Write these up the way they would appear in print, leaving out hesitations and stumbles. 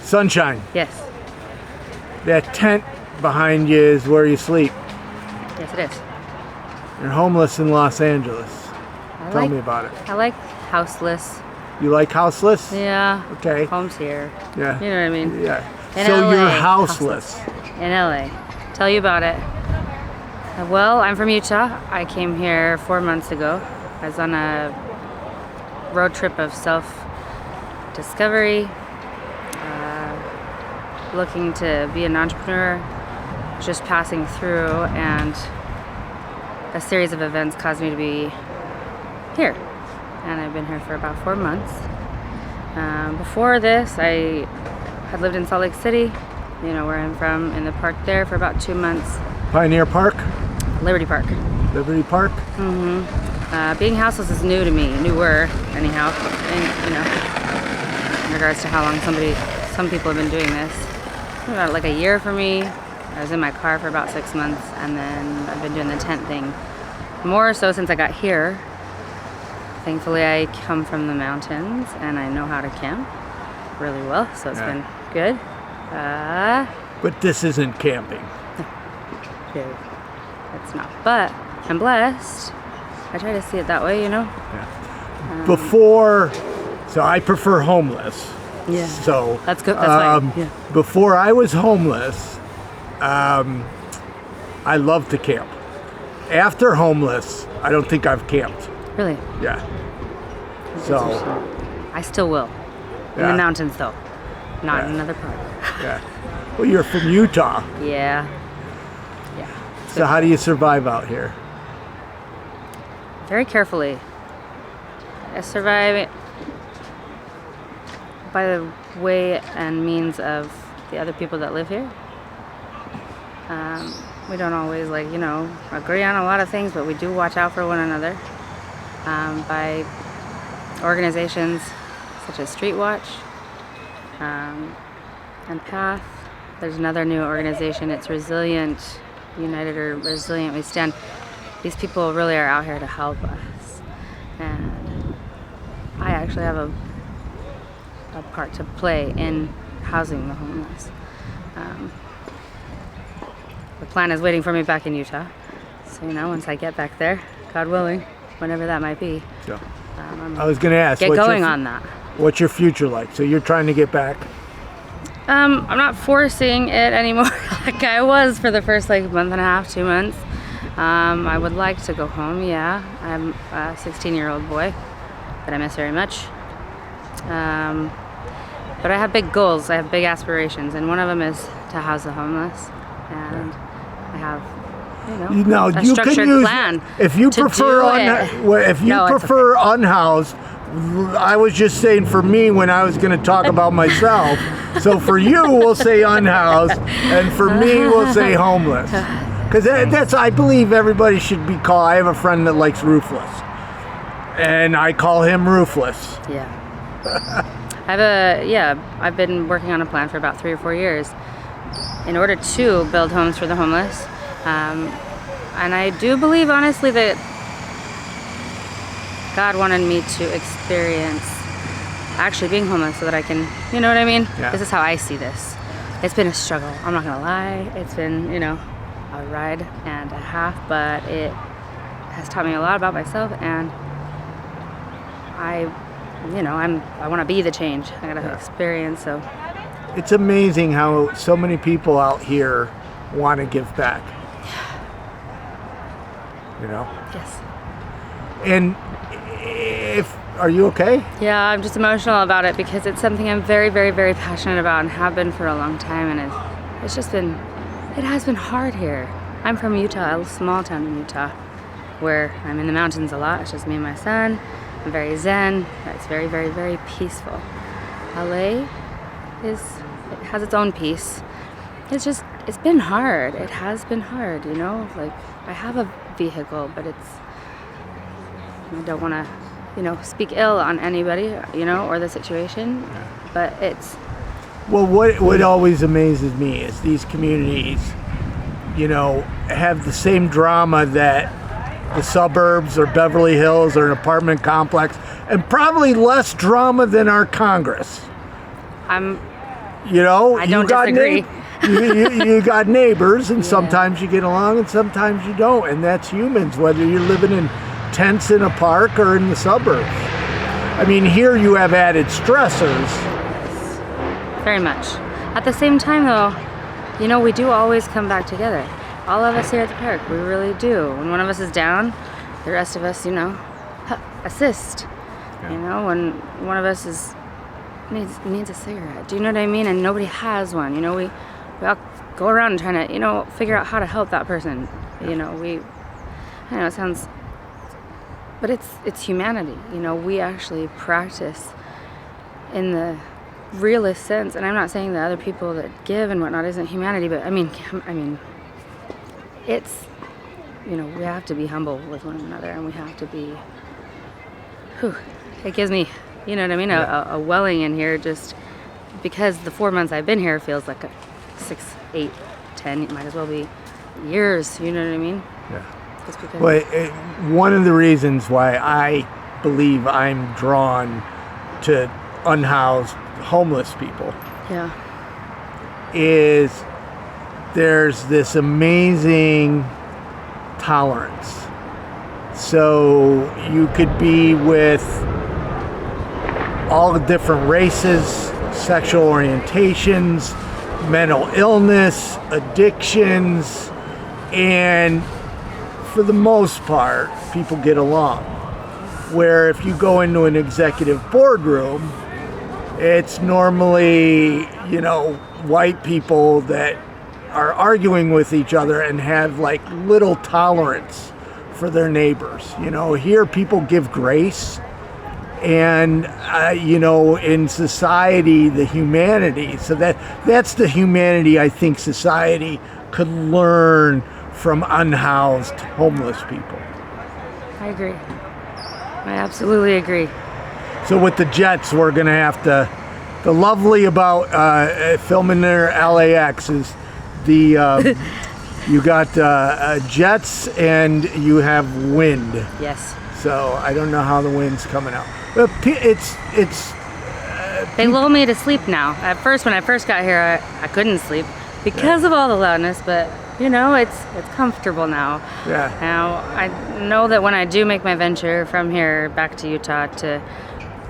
Sunshine. Yes. That tent behind you is where you sleep. Yes, it is. You're homeless in Los Angeles. Tell me about it. I like houseless. You like houseless? Yeah. Okay. Home's here. Yeah. You know what I mean? Yeah. In So LA, you're houseless. In LA. Tell you about it. Well, I'm from Utah. I came here 4 months ago. I was on a road trip of self-discovery, looking to be an entrepreneur, just passing through, and a series of events caused me to be here. And I've been here for about 4 months. Before this, I had lived in Salt Lake City, you know where I'm from, in the park there for about 2 months. Pioneer Park? Liberty Park. Liberty Park? Mm-hmm. Being houseless is new to me, newer anyhow, and, you know, in regards to how long some people have been doing this. About like a year for me. I was in my car for about 6 months, and then I've been doing the tent thing more so since I got here. Thankfully, I come from the mountains, and I know how to camp really well, so it's been good. But this isn't camping. Good. It's not. But I'm blessed. I try to see it that way, you know? Yeah. So I prefer homeless. Yeah. So that's good. That's fine. Yeah. Before I was homeless, I loved to camp. After homeless, I don't think I've camped. Really? Yeah. So I still will. In the mountains, though. Not in another part. Yeah. Well, you're from Utah. Yeah. Yeah. So how do you survive out here? Very carefully. I survive by the way and means of the other people that live here. We don't always, like, you know, agree on a lot of things, but we do watch out for one another. By organizations such as Street Watch and Path. There's another new organization. It's Resilient, United or Resilient We Stand. These people really are out here to help us. And I actually have a part to play in housing the homeless. The plan is waiting for me back in Utah. So, you know, once I get back there, God willing, whenever that might be. Yeah. I was going to ask. Get going on that. What's your future like? So you're trying to get back? I'm not forcing it anymore like I was for the first like month and a half, 2 months. I would like to go home, yeah. I'm a 16-year-old boy that I miss very much. But I have big goals, I have big aspirations, and one of them is to house the homeless. And I have, you know, a structured plan. If you prefer unhoused, I was just saying for me when I was going to talk about myself. So for you, we'll say unhoused, and for me, we'll say homeless. Because that's, I believe everybody should be called. I have a friend that likes roofless, and I call him roofless. Yeah. I've been working on a plan for about 3 or 4 years in order to build homes for the homeless. And I do believe, honestly, that God wanted me to experience actually being homeless so that I can, you know what I mean? Yeah. This is how I see this. It's been a struggle. I'm not gonna lie. It's been, you know, a ride and a half, but it has taught me a lot about myself, and I want to be the change. I gotta experience. So it's amazing how so many people out here want to give back. You know? Yes. And are you okay? Yeah, I'm just emotional about it because it's something I'm very, very, very passionate about and have been for a long time, and it has been hard here. I'm from Utah, a small town in Utah, where I'm in the mountains a lot. It's just me and my son. I'm very zen. It's very, very, very peaceful. LA has its own peace. It's been hard. It has been hard, you know? Like, I have a vehicle, but I don't want to, you know, speak ill on anybody, you know, or the situation, but it's... Well, what always amazes me is these communities, you know, have the same drama that the suburbs or Beverly Hills or an apartment complex, and probably less drama than our Congress. I'm You know, I don't disagree. You got neighbors, and sometimes you get along, and sometimes you don't, and that's humans. Whether you're living in tents in a park or in the suburbs. I mean, here you have added stressors. Very much. At the same time, though, you know, we do always come back together. All of us here at the park, we really do. When one of us is down, the rest of us, you know, assist. Yeah. You know, when one of us needs a cigarette. Do you know what I mean? And nobody has one. You know, we all go around trying to, you know, figure out how to help that person. You know, I know it sounds, but it's humanity. You know, we actually practice in the realist sense, and I'm not saying that other people that give and whatnot isn't humanity, but I mean, it's, you know, we have to be humble with one another, and we have to be, it gives me, you know what I mean, a welling in here, just because the 4 months I've been here feels like 6, 8, 10, it might as well be years, you know what I mean? Yeah. Just because. Well, one of the reasons why I believe I'm drawn to unhoused homeless people is there's this amazing tolerance. So you could be with all the different races, sexual orientations, mental illness, addictions, and for the most part, people get along. Where if you go into an executive boardroom, it's normally, you know, white people that are arguing with each other and have like little tolerance for their neighbors. You know, here people give grace, and you know, in society, the humanity. So that's the humanity I think society could learn from unhoused homeless people. I agree. I absolutely agree. So with the Jets, we're going to have to, the lovely about filming near LAX is the, you got jets and you have wind. Yes. So I don't know how the wind's coming out. But it's they lull me to sleep now. At first, when I first got here, I couldn't sleep because of all the loudness, but you know, it's comfortable now. Yeah. Now, I know that when I do make my venture from here back to Utah to,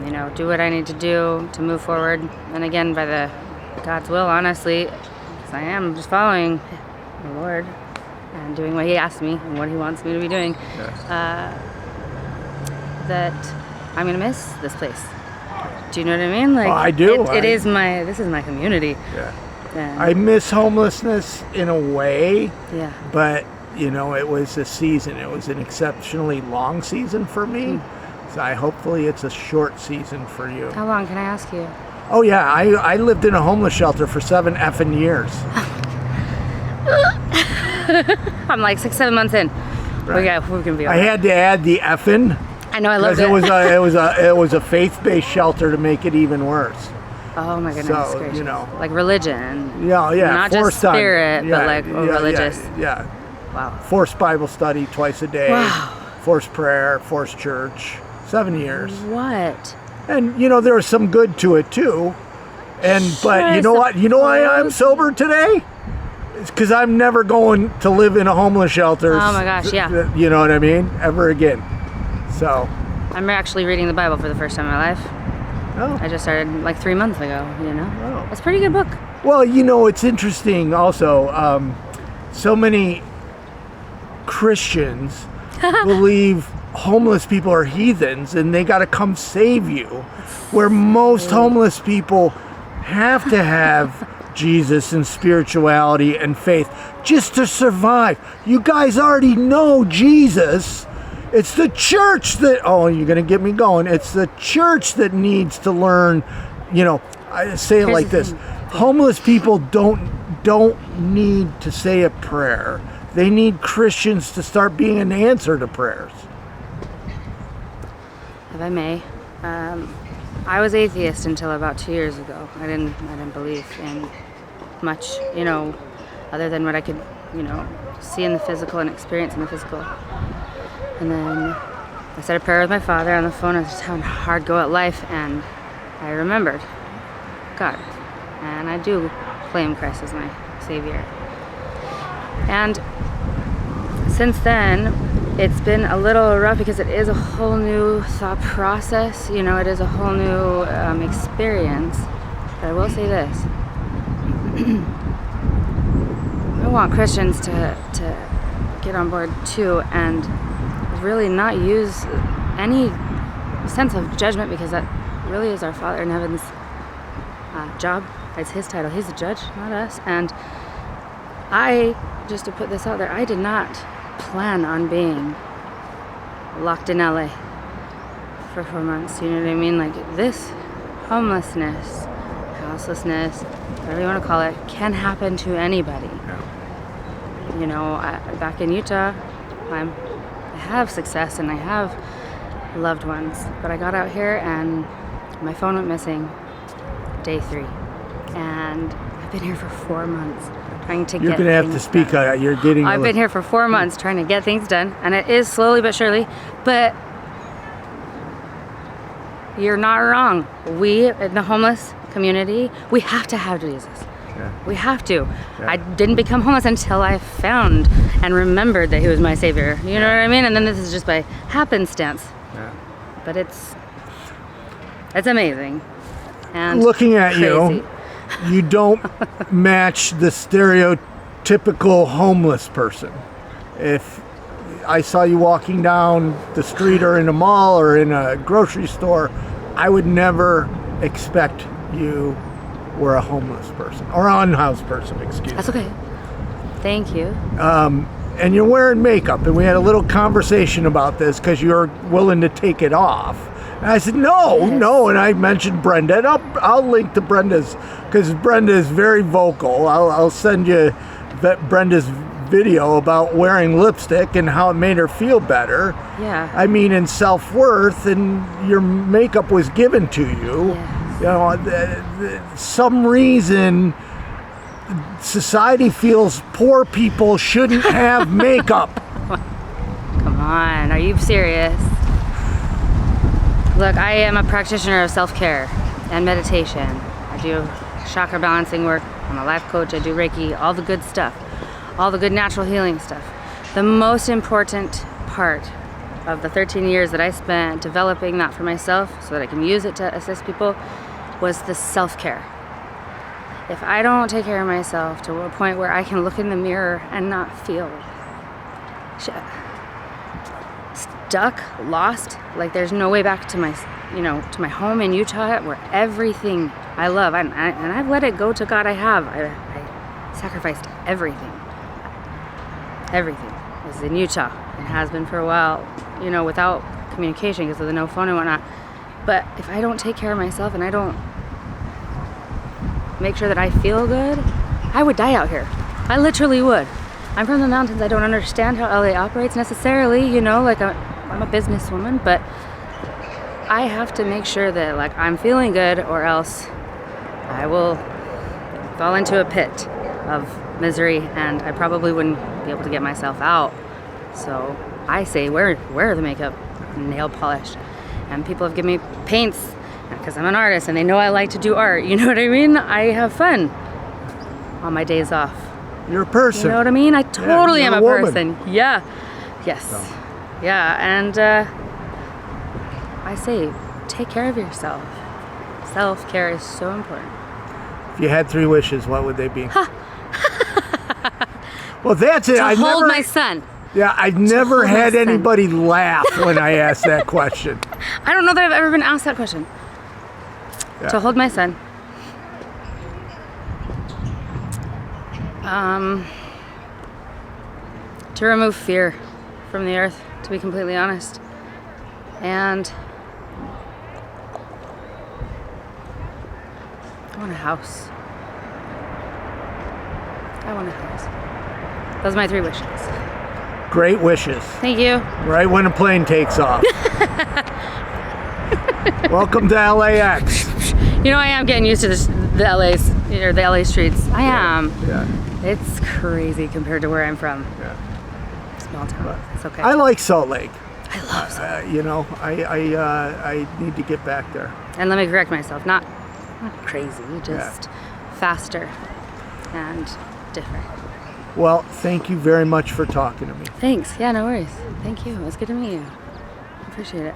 you know, do what I need to do to move forward, and again, by the God's will, honestly, because I am just following the Lord and doing what He asked me and what He wants me to be doing, that I'm gonna miss this place. Do you know what I mean? Like, I do. This is my community. Yeah. I miss homelessness in a way. Yeah. But, you know, it was a season. It was an exceptionally long season for me. So hopefully it's a short season for you. How long, can I ask you? Oh, yeah. I lived in a homeless shelter for 7 effing years. I'm like 6, 7 months in. Right. We're gonna be all I had to add the effing. I know, I loved it. Because it was a faith-based shelter to make it even worse. Oh my goodness So, gracious. you know. Like religion. Yeah. Not just spirit, but like religious. Yeah. Wow. Forced Bible study twice a day. Wow. Forced prayer, forced church. 7 years. What? And, you know, there was some good to it, too. But you know what? You know why I'm sober today? It's because I'm never going to live in a homeless shelter. Oh my gosh, yeah. You know what I mean? Ever again. So. I'm actually reading the Bible for the first time in my life. Oh. I just started like 3 months ago, you know? Oh. It's a pretty good book. Well, you know, it's interesting also. So many Christians believe homeless people are heathens and they got to come save you. Where most homeless people have to have Jesus and spirituality and faith just to survive. You guys already know Jesus. It's the church that, oh, you're going to get me going. It's the church that needs to learn, you know, I say it like this. Homeless people don't need to say a prayer. They need Christians to start being an answer to prayers. If I may, I was atheist until about 2 years ago. I didn't believe in much, you know, other than what I could, you know, see in the physical and experience in the physical. And then I said a prayer with my father on the phone. I was just having a hard go at life, and I remembered, God, and I do claim Christ as my Savior. And since then, it's been a little rough because it is a whole new thought process. You know, it is a whole new experience. But I will say this. I want Christians to get on board too and really not use any sense of judgment, because that really is our Father in Heaven's job. It's His title. He's the judge, not us. And I, just to put this out there, I did not plan on being locked in LA for 4 months. You know what I mean? Like, this homelessness, houselessness, whatever you want to call it, can happen to anybody. Yeah. You know, back in Utah, I have success and I have loved ones, but I got out here and my phone went missing day 3, and I've been here for 4 months trying to You're get going to have to things speak. done. You're getting. I've been here for 4 months trying to get things done, and it is slowly but surely. But you're not wrong. We in the homeless community, we have to have Jesus. Yeah. We have to. Yeah. I didn't become homeless until I found and remembered that He was my Savior. You know what I mean? And then this is just by happenstance. Yeah. But it's amazing. And Looking at crazy. you don't match the stereotypical homeless person. If I saw you walking down the street or in a mall or in a grocery store, I would never expect you were a homeless person or unhoused person, excuse me. That's okay. Thank you. And you're wearing makeup, and we had a little conversation about this because you're willing to take it off. And I said, no, and I mentioned Brenda, and I'll link to Brenda's, because Brenda is very vocal. I'll send you Brenda's video about wearing lipstick and how it made her feel better. Yeah. I mean, in self-worth, and your makeup was given to you. Yes. You know, some reason society feels poor people shouldn't have makeup. Come on, are you serious? Look, I am a practitioner of self-care and meditation. I do chakra balancing work. I'm a life coach. I do Reiki, all the good stuff, all the good natural healing stuff. The most important part of the 13 years that I spent developing that for myself so that I can use it to assist people was the self-care. If I don't take care of myself to a point where I can look in the mirror and not feel stuck, lost, like there's no way back to my, to my home in Utah, where everything I love, and I've let it go to God. I sacrificed everything. Everything is in Utah and has been for a while, without communication because of the no phone and whatnot. But if I don't take care of myself and I don't make sure that I feel good, I would die out here. I literally would. I'm from the mountains. I don't understand how LA operates necessarily, like I'm a businesswoman, but I have to make sure that I'm feeling good, or else I will fall into a pit of misery and I probably wouldn't be able to get myself out. So I say wear the makeup, nail polish, and people have given me paints because I'm an artist and they know I like to do art. You know what I mean? I have fun on my days off. You're a person. You know what I mean? I totally am a woman. person. Yeah. Yes. So. Yeah. And I say, take care of yourself. Self-care is so important. If you had 3 wishes, what would they be? Well, that's it. To hold my son. Yeah, I've never had anybody laugh when I asked that question. I don't know that I've ever been asked that question. Yeah. To hold my son. To remove fear from the earth, to be completely honest. And I want a house. Those are my 3 wishes. Great wishes. Thank you. Right when a plane takes off. Welcome to LAX. I am getting used to the LA streets. I am. Yeah. It's crazy compared to where I'm from. Yeah. Small town. It's okay. I like Salt Lake. I love Salt Lake. I need to get back there. And let me correct myself. Not crazy. Just faster and different. Well, thank you very much for talking to me. Thanks. Yeah, no worries. Thank you. It was good to meet you. Appreciate it.